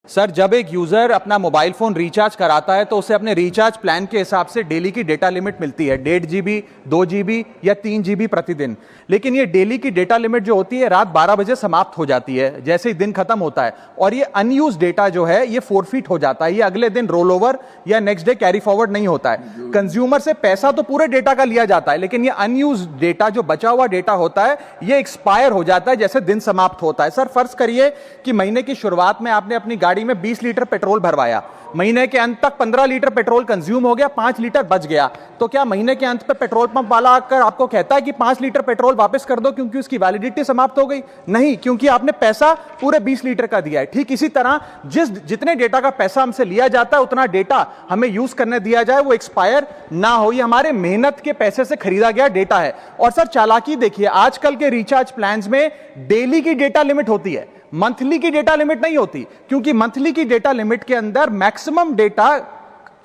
Sir, जब एक user अपना मोबाइल फोन रिचार्ज कराता है तो उसे अपने रिचार्ज प्लान के हिसाब से डेली की डेटा लिमिट मिलती है, 1.5 GB, 2 GB या 3 GB प्रतिदिन। लेकिन ये डेली की डेटा लिमिट जो होती है रात 12 बजे समाप्त हो जाती है, जैसे ही दिन खत्म होता है, और ये अनयूज डेटा जो है ये फोरफिट हो जाता है, ये अगले दिन रोल ओवर या नेक्स्ट डे कैरी फॉरवर्ड नहीं होता है। कंज्यूमर से पैसा तो पूरे डेटा का लिया जाता है, लेकिन ये अनयूज डेटा, जो बचा हुआ डेटा होता है, ये एक्सपायर हो जाता है जैसे दिन समाप्त होता है। सर, फर्ज करिए कि महीने की शुरुआत में आपने अपनी गाड़ी में 20 लीटर पेट्रोल भरवाया, महीने के अंत तक 15 लीटर पेट्रोल कंज्यूम हो गया, 5 लीटर बच गया, तो क्या महीने के अंत पे पेट्रोल पंप वाला आकर आपको कहता है कि 5 लीटर पेट्रोल वापस कर दो क्योंकि उसकी वैलिडिटी समाप्त हो गई? नहीं, क्योंकि आपने पैसा पूरे 20 लीटर का दिया है। ठीक इसी तरह जितने डेटा का पैसा हमसे लिया जाता है उतना डेटा हमें यूज करने दिया जाए, वो एक्सपायर ना हो। ये हमारे मेहनत के पैसे से खरीदा गया डेटा है। और सर, चालाकी देखिए, आजकल के रिचार्ज प्लान्स में डेली की डेटा लिमिट होती है, मंथली की डेटा लिमिट नहीं होती, क्योंकि मंथली की डेटा लिमिट के अंदर मैक्सिमम डेटा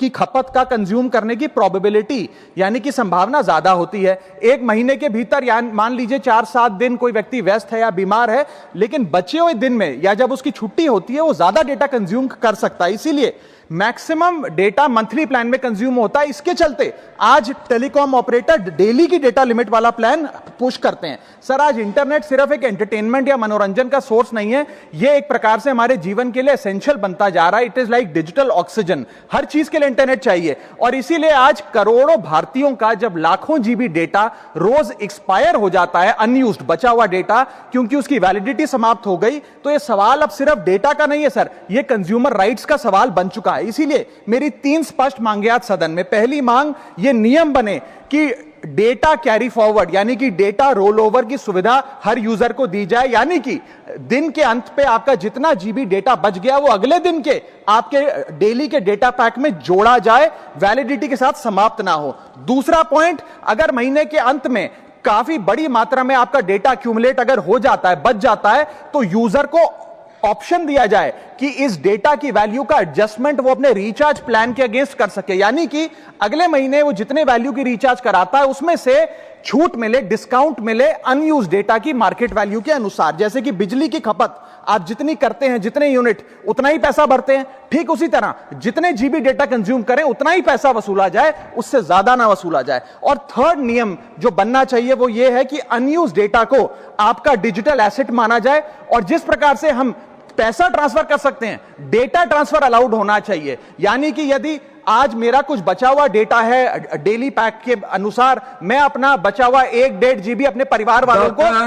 की खपत का कंज्यूम करने की प्रोबेबिलिटी यानी कि संभावना ज्यादा होती है। एक महीने के भीतर या मान लीजिए 4-7 दिन कोई व्यक्ति व्यस्त है या बीमार है, लेकिन बचे हुए दिन में या जब उसकी छुट्टी होती है वो ज्यादा डेटा कंज्यूम कर सकता है। इसीलिए मैक्सिमम डेटा मंथली प्लान में कंज्यूम होता है। इसके चलते आज टेलीकॉम ऑपरेटर डेली की डेटा लिमिट वाला प्लान पुश करते हैं। सर, आज इंटरनेट सिर्फ एक एंटरटेनमेंट या मनोरंजन का सोर्स नहीं है, ये एक प्रकार से हमारे जीवन के लिए एसेंशियल बनता जा रहा है। It is like digital oxygen. हर चीज के लिए इंटरनेट चाहिए, और इसीलिए आज करोड़ों भारतीयों का जब लाखों जीबी डेटा रोज एक्सपायर हो जाता है, अनयूज्ड बचा हुआ डेटा, क्योंकि उसकी वैलिडिटी समाप्त हो गई, तो ये सवाल अब सिर्फ डेटा का नहीं है सर, ये कंज्यूमर राइट्स का सवाल बन चुका है। इसीलिए मेरी 3 स्पष्ट मांगे आज सदन में। पहली मांग, ये नियम बने कि डेटा कैरी फॉरवर्ड यानी कि डेटा रोल ओवर की सुविधा हर यूजर को दी जाए, यानी कि दिन के अंत पे आपका जितना जीबी डेटा बच गया वो अगले दिन के आपके डेली के डेटा पैक में जोड़ा जाए, वैलिडिटी के साथ समाप्त ना हो। दूसरा पॉइंट, अगर महीने के अंत में काफी बड़ी मात्रा में आपका डेटा एक्यूमुलेट अगर हो जाता है, बच जाता है, तो यूजर को ऑप्शन दिया जाए कि इस डेटा की वैल्यू का एडजस्टमेंट वो अपने रिचार्ज प्लान के अगेंस्ट कर सके, यानी कि अगले महीने वो जितने वैल्यू की रिचार्ज कराता है उसमें से छूट मिले, डिस्काउंट मिले अनयूज डेटा की मार्केट वैल्यू के अनुसार। जैसे कि बिजली की खपत आप जितनी करते हैं, जितने यूनिट, उतना ही पैसा भरते हैं, ठीक उसी तरह जितने जीबी डेटा कंज्यूम करें उतना ही पैसा वसूला जाए, उससे ज्यादा ना वसूला जाए। और थर्ड नियम जो बनना चाहिए वो ये है कि अनयूज डेटा को आपका डिजिटल एसेट माना जाए, और जिस प्रकार से हम पैसा ट्रांसफर कर सकते हैं, डेटा ट्रांसफर अलाउड होना चाहिए। यानी कि यदि आज मेरा कुछ बचा हुआ डेटा है डेली पैक के अनुसार, मैं अपना बचा हुआ 1-1.5 GB अपने परिवार वालों को